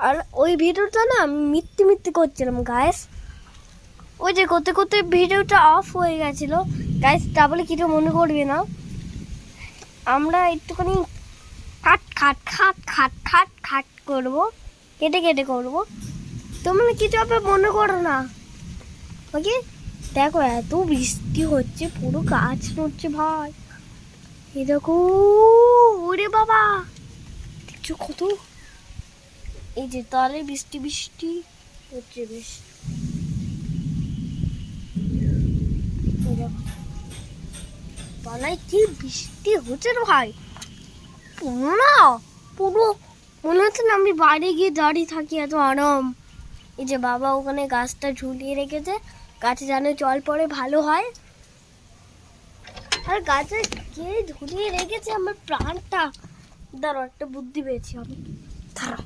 আর ওই ভিডিওটা না আমি মিথ্যে করছিলাম গাইস, ওই যে করতে করতে ভিডিওটা অফ হয়ে গেছিলো গাইস, তা বলে কিছু মনে করবে না। আমরা একটুখানি খাট করবো, কেটে করবো, তোমরা কিছু হবে মনে করো না। ওকে দেখো এত বৃষ্টি হচ্ছে, পুরো গাছ নড়ছে ভাই। এই দেখো, ওরে বাবা দেখছো কত, এই যে তাহলে বৃষ্টি হচ্ছে বেশ। তলায় কি বৃষ্টি হচ্ছে রে ভাই, পুরো না পুরো মনে হচ্ছে না আমি বাইরে গিয়ে দাঁড়িয়ে থাকি, এত আরাম। এই যে বাবা ওখানে গাছটা ঝুলিয়ে রেখেছে, গাছে যেন জল পড়ে ভালো হয়। আর গাছে কে ঝুলিয়ে রেখেছে আমার প্রাণটা, দাঁড়াও একটা বুদ্ধি পেয়েছি আমি, দাঁড়াও।